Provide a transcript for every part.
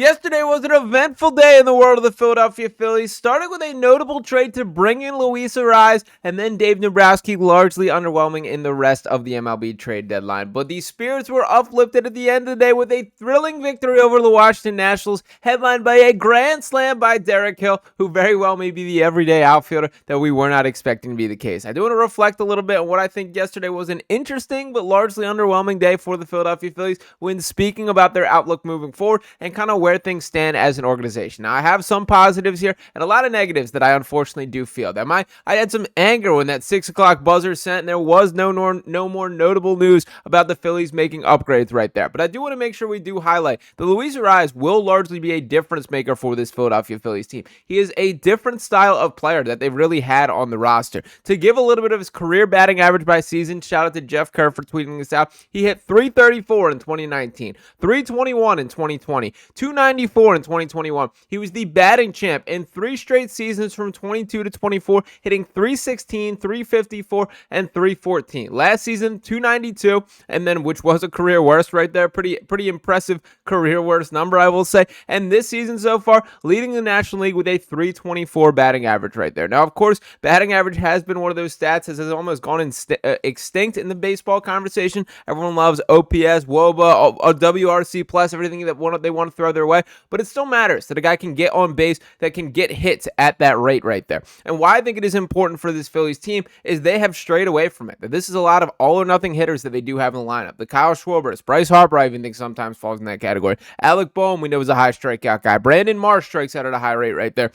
Yesterday was an eventful day in the world of the Philadelphia Phillies, starting with a notable trade to bring in Luis Arraez, and then Dave Dombrowski largely underwhelming in the rest of the MLB trade deadline. But these spirits were uplifted at the end of the day with a thrilling victory over the Washington Nationals, headlined by a grand slam by Derek Hill, who very well may be the everyday outfielder that we were not expecting to be the case. I do want to reflect a little bit on what I think yesterday was an interesting but largely underwhelming day for the Philadelphia Phillies when speaking about their outlook moving forward and kind of where things stand as an organization. Now, I have some positives here and a lot of negatives that I unfortunately do feel. I had some anger when that 6 o'clock buzzer sent and there was no more notable news about the Phillies making upgrades right there. But I do want to make sure we do highlight that Luis Arraez will largely be a difference maker for this Philadelphia Phillies team. He is a different style of player that they've really had on the roster. To give a little bit of his career batting average by season, shout out to Jeff Kerr for tweeting this out. He hit 334 in 2019, 321 in 2020, 294 in 2021. He was the batting champ in 3 straight seasons from 22 to 24, hitting 316, 354, and 314. Last season, 292, and then which was a career worst right there. Pretty impressive career worst number, I will say. And this season so far, leading the National League with a 324 batting average right there. Now, of course, batting average has been one of those stats that has almost gone extinct in the baseball conversation. Everyone loves OPS, WOBA, WRC plus, everything that they want to throw their way, but it still matters that a guy can get on base, that can get hits at that rate right there. And why I think it is important for this Phillies team is they have strayed away from it. That this is a lot of all or nothing hitters that they do have in the lineup. The Kyle Schwarbers, Bryce Harper, I even think sometimes falls in that category. Alec Boehm, we know, is a high strikeout guy. Brandon Marsh strikes out at a high rate right there.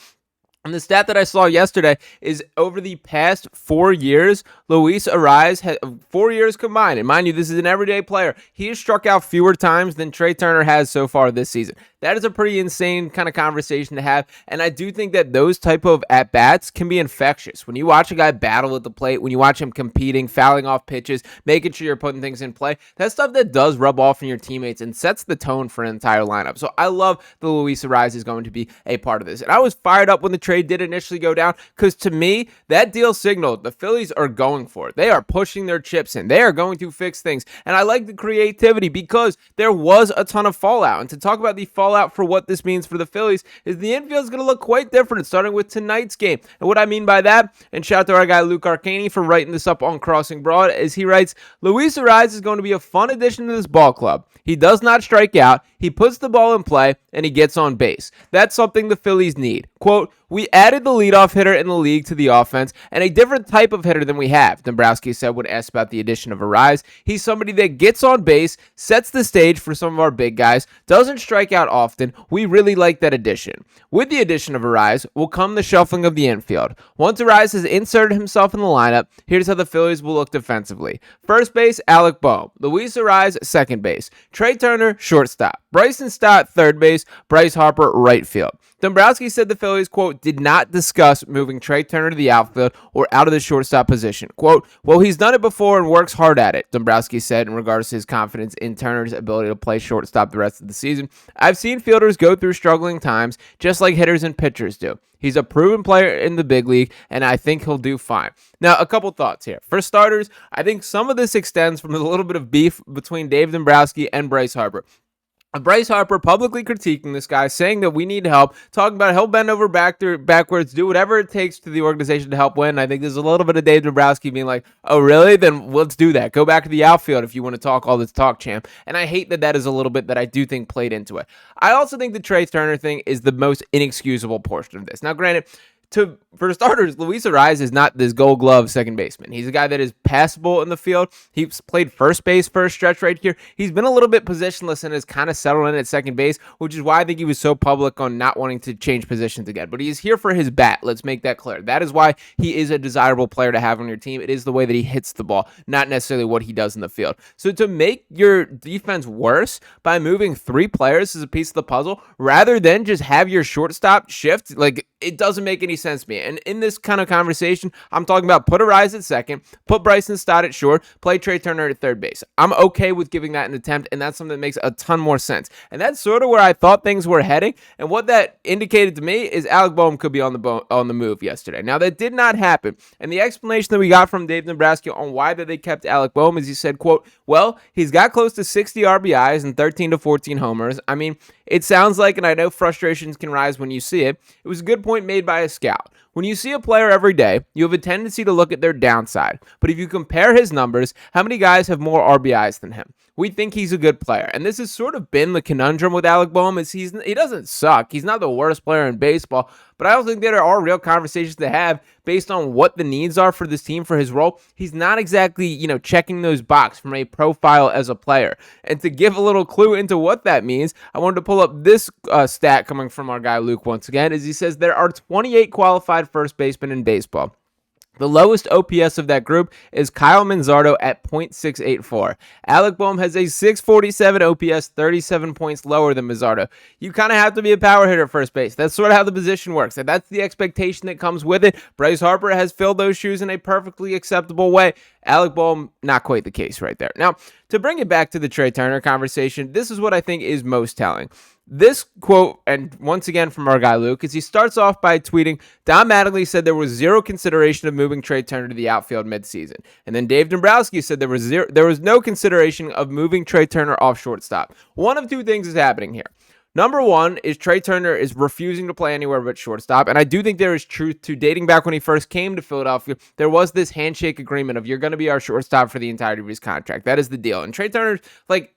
And the stat that I saw yesterday is over the past 4 years, Luis Arraez had 4 years combined. And mind you, this is an everyday player. He has struck out fewer times than Trea Turner has so far this season. That is a pretty insane kind of conversation to have. And I do think that those type of at-bats can be infectious. When you watch a guy battle at the plate, when you watch him competing, fouling off pitches, making sure you're putting things in play, that's stuff that does rub off on your teammates and sets the tone for an entire lineup. So I love that Luis Arraez is going to be a part of this. And I was fired up when the trade did initially go down because to me, that deal signaled the Phillies are going for it. They are pushing their chips in. They are going to fix things. And I like the creativity because there was a ton of fallout. And to talk about the fallout for what this means for the Phillies is the infield is going to look quite different starting with tonight's game. And what I mean by that, and shout out to our guy Luke Arcani for writing this up on Crossing Broad, is he writes, Luis Arraez is going to be a fun addition to this ball club. He does not strike out, he puts the ball in play, and he gets on base. That's something the Phillies need. Quote, we added the leadoff hitter in the league to the offense and a different type of hitter than we have, Dombrowski said when asked about the addition of Arraez. He's somebody that gets on base, sets the stage for some of our big guys, doesn't strike out often. We really like that addition. With the addition of Arraez will come the shuffling of the infield. Once Arraez has inserted himself in the lineup, here's how the Phillies will look defensively. First base, Alec Boehm. Luis Arraez, second base. Trea Turner, shortstop. Bryson Stott, third base. Bryce Harper, right field. Dombrowski said the Phillies, quote, did not discuss moving Trea Turner to the outfield or out of the shortstop position. Quote, well, he's done it before and works hard at it, Dombrowski said in regards to his confidence in Turner's ability to play shortstop the rest of the season. I've seen fielders go through struggling times just like hitters and pitchers do. He's a proven player in the big league, and I think he'll do fine. Now, a couple thoughts here. For starters, I think some of this extends from a little bit of beef between Dave Dombrowski and Bryce Harper. Bryce Harper publicly critiquing this guy, saying that we need help, talking about he'll bend over backwards, do whatever it takes to the organization to help win. I think there's a little bit of Dave Dombrowski being like, oh, really? Then let's do that. Go back to the outfield if you want to talk all this talk, champ. And I hate that that is a little bit that I do think played into it. I also think the Trea Turner thing is the most inexcusable portion of this. Now, granted, for starters, Luis Arraez is not this gold glove second baseman. He's a guy that is passable in the field. He's played first base for a stretch right here. He's been a little bit positionless and has kind of settled in at second base, which is why I think he was so public on not wanting to change positions again. But he is here for his bat. Let's make that clear. That is why he is a desirable player to have on your team. It is the way that he hits the ball, not necessarily what he does in the field. So to make your defense worse by moving 3 players as a piece of the puzzle, rather than just have your shortstop shift, like, it doesn't make any sense to me. And in this kind of conversation, I'm talking about put Arraez at second, put Bryson Stott at short, play Trea Turner at third base. I'm okay with giving that an attempt, and that's something that makes a ton more sense. And that's sort of where I thought things were heading. And what that indicated to me is Alec Boehm could be on the move yesterday. Now, that did not happen. And the explanation that we got from Dave Dombrowski on why that they kept Alec Boehm is he said, quote, well, he's got close to 60 RBIs and 13 to 14 homers. I mean, It sounds like, and I know frustrations can rise when you see it, it was a good point made by a scout. When you see a player every day, you have a tendency to look at their downside. But if you compare his numbers, how many guys have more RBIs than him? We think he's a good player. And this has sort of been the conundrum with Alec Boehm is he doesn't suck. He's not the worst player in baseball. But I also think there are real conversations to have based on what the needs are for this team for his role. He's not exactly, checking those boxes from a profile as a player. And to give a little clue into what that means, I wanted to pull up this stat coming from our guy Luke once again, as he says there are 28 qualified first basemen in baseball. The lowest OPS of that group is Kyle Manzardo at .684. Alec Boehm has a 647 OPS, 37 points lower than Manzardo. You kind of have to be a power hitter at first base. That's sort of how the position works, and that's the expectation that comes with it. Bryce Harper has filled those shoes in a perfectly acceptable way. Alec Boehm, not quite the case right there. Now, to bring it back to the Trea Turner conversation, this is what I think is most telling. This quote, and once again from our guy Luke, is he starts off by tweeting, Don Mattingly said there was zero consideration of moving Trea Turner to the outfield midseason. And then Dave Dombrowski said there was no consideration of moving Trea Turner off shortstop. One of two things is happening here. Number one is Trea Turner is refusing to play anywhere but shortstop, and I do think there is truth to dating back when he first came to Philadelphia. There was this handshake agreement of you're going to be our shortstop for the entirety of his contract. That is the deal. And Trea Turner,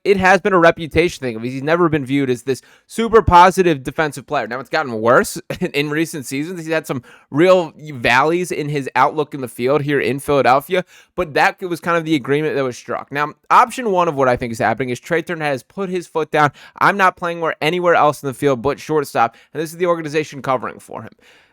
it has been a reputation thing. He's never been viewed as this super positive defensive player. Now it's gotten worse in recent seasons. He's had some real valleys in his outlook in the field here in Philadelphia, but that was kind of the agreement that was struck. Now, option one of what I think is happening is Trea Turner has put his foot down. I'm not playing anywhere else in the field but shortstop, and this is the organization covering for him.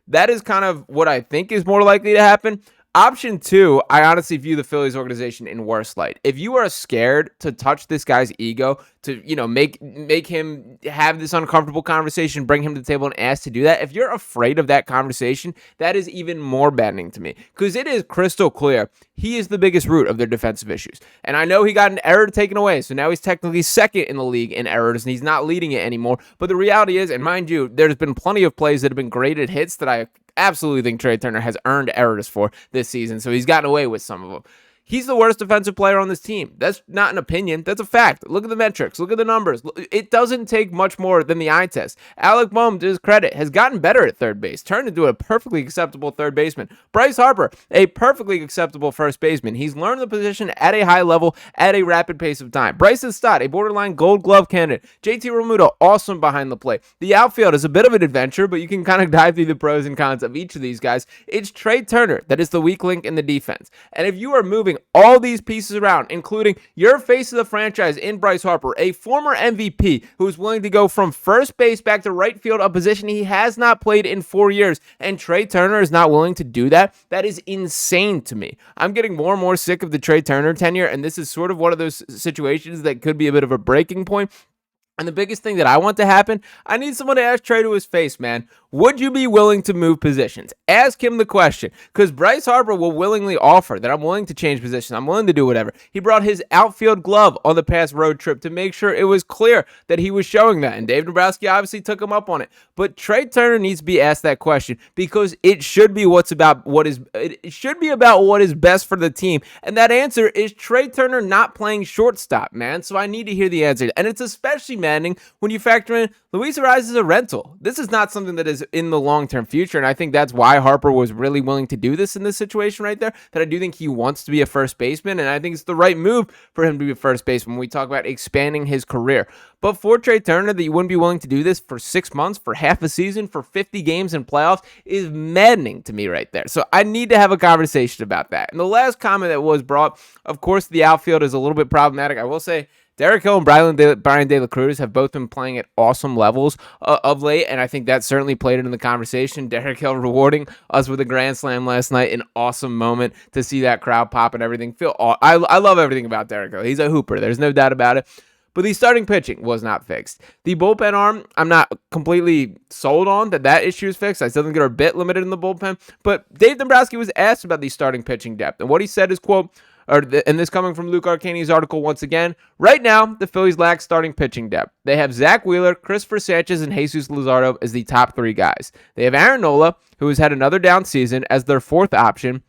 That is kind of what I think is more likely to happen. Option two, I honestly view the Phillies organization in worse light. If you are scared to touch this guy's ego, to make him have this uncomfortable conversation, bring him to the table and ask to do that, if you're afraid of that conversation, that is even more maddening to me, because it is crystal clear he is the biggest root of their defensive issues. And I know he got an error taken away, so now he's technically second in the league in errors, and he's not leading it anymore. But the reality is, and mind you, there's been plenty of plays that have been graded hits that I absolutely think Trea Turner has earned errors for this season, so he's gotten away with some of them. He's the worst defensive player on this team. That's not an opinion. That's a fact. Look at the metrics. Look at the numbers. It doesn't take much more than the eye test. Alec Boehm, to his credit, has gotten better at third base, turned into a perfectly acceptable third baseman. Bryce Harper, a perfectly acceptable first baseman. He's learned the position at a high level at a rapid pace of time. Bryson Stott, a borderline Gold Glove candidate. JT Realmuto, awesome behind the plate. The outfield is a bit of an adventure, but you can kind of dive through the pros and cons of each of these guys. It's Trea Turner that is the weak link in the defense. And if you are moving all these pieces around, including your face of the franchise in Bryce Harper, a former MVP who is willing to go from first base back to right field, a position he has not played in 4 years, and Trea Turner is not willing to do that, that is insane to me. I'm getting more and more sick of the Trea Turner tenure, and this is sort of one of those situations that could be a bit of a breaking point. And the biggest thing that I want to happen, I need someone to ask Trea to his face, man. Would you be willing to move positions? Ask him the question, because Bryce Harper will willingly offer that I'm willing to change positions. I'm willing to do whatever. He brought his outfield glove on the past road trip to make sure it was clear that he was showing that. And Dave Dombrowski obviously took him up on it. But Trea Turner needs to be asked that question, because it should be about what is best for the team. And that answer is Trea Turner not playing shortstop, man. So I need to hear the answer. And it's especially maddening when you factor in Luis Arraez is a rental. This is not something that is in the long-term future, and I think that's why Harper was really willing to do this in this situation right there, that I do think he wants to be a first baseman, and I think it's the right move for him to be a first baseman when we talk about expanding his career. But for Trea Turner, that you wouldn't be willing to do this for 6 months, for half a season, for 50 games in playoffs is maddening to me right there. So I need to have a conversation about that. And the last comment that was brought, of course, the outfield is a little bit problematic. I will say, Derek Hill and Brian De La Cruz have both been playing at awesome levels of late, and I think that certainly played into the conversation. Derek Hill rewarding us with a grand slam last night, an awesome moment to see that crowd pop and everything. I love everything about Derek Hill. He's a hooper. There's no doubt about it. But the starting pitching was not fixed. The bullpen arm, I'm not completely sold on that issue is fixed. I still think they're a bit limited in the bullpen. But Dave Dombrowski was asked about the starting pitching depth, and what he said is, quote, and this coming from Luke Arcani's article once again, right now, the Phillies lack starting pitching depth. They have Zack Wheeler, Christopher Sanchez, and Jesus Luzardo as the top three guys. They have Aaron Nola, who has had another down season, as their fourth option.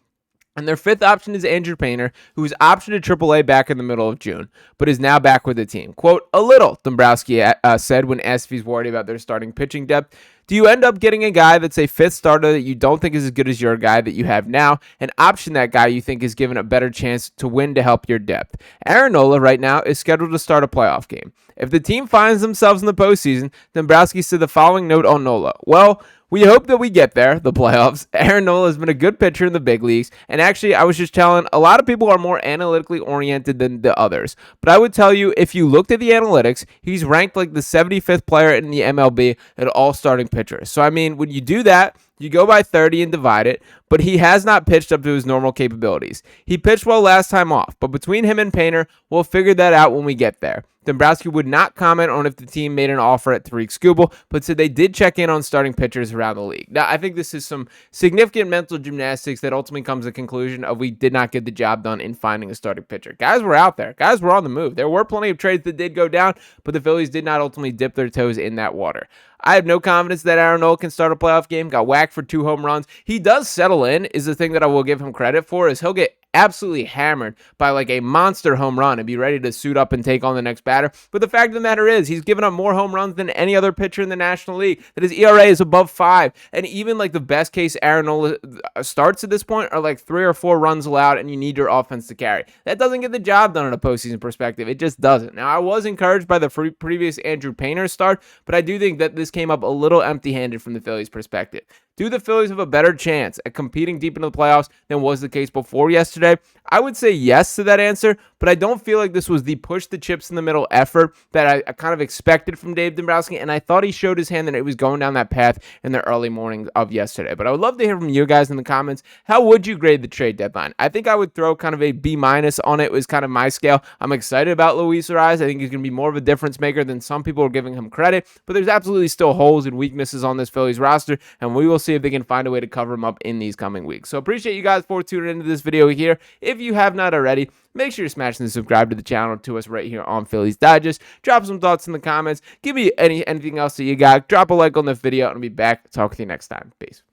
And their fifth option is Andrew Painter, who was optioned to AAA back in the middle of June, but is now back with the team. Quote, a little, Dombrowski said when asked if he's worried about their starting pitching depth. Do you end up getting a guy that's a fifth starter that you don't think is as good as your guy that you have now, and option that guy you think is given a better chance to win to help your depth? Aaron Nola right now is scheduled to start a playoff game. If the team finds themselves in the postseason, Dombrowski said the following note on Nola. Well, we hope that we get there, the playoffs. Aaron Nola has been a good pitcher in the big leagues. And actually, I was just telling, a lot of people are more analytically oriented than the others. But I would tell you, if you looked at the analytics, he's ranked like the 75th player in the MLB at all starting pitchers. So, I mean, when you do that, you go by 30 and divide it, but he has not pitched up to his normal capabilities. He pitched well last time off, but between him and Painter, we'll figure that out when we get there. Dombrowski would not comment on if the team made an offer at Tariq Skubal, but said they did check in on starting pitchers around the league. Now, I think this is some significant mental gymnastics that ultimately comes to the conclusion of we did not get the job done in finding a starting pitcher. Guys were out there. Guys were on the move. There were plenty of trades that did go down, but the Phillies did not ultimately dip their toes in that water. I have no confidence that Aaron Nola can start a playoff game. Got whacked for 2 home runs. He does settle in, is the thing that I will give him credit for, is he'll get absolutely hammered by like a monster home run and be ready to suit up and take on the next batter. But the fact of the matter is he's given up more home runs than any other pitcher in the National League. That his ERA is above 5. And even like the best case Aaron Nola starts at this point are like 3 or 4 runs allowed and you need your offense to carry. That doesn't get the job done in a postseason perspective. It just doesn't. Now, I was encouraged by the previous Andrew Painter start, but I do think that this came up a little empty-handed from the Phillies' perspective. Do the Phillies have a better chance at competing deep into the playoffs than was the case before yesterday? I would say yes to that answer, but I don't feel like this was the push the chips in the middle effort that I kind of expected from Dave Dombrowski, and I thought he showed his hand that it was going down that path in the early mornings of yesterday. But I would love to hear from you guys in the comments. How would you grade the trade deadline? I think I would throw kind of a B- on it. Was kind of my scale. I'm excited about Luis Arraez. I think he's going to be more of a difference maker than some people are giving him credit, but there's absolutely still holes and weaknesses on this Phillies roster, and we will see if they can find a way to cover them up in these coming weeks. So appreciate you guys for tuning into this video here. If you have not already, make sure you're smashing the subscribe to the channel to us right here on Phillies Digest. Drop some thoughts in the comments. Give me anything else that you got. Drop a like on the video, and I'll be back. Talk with you next time. Peace.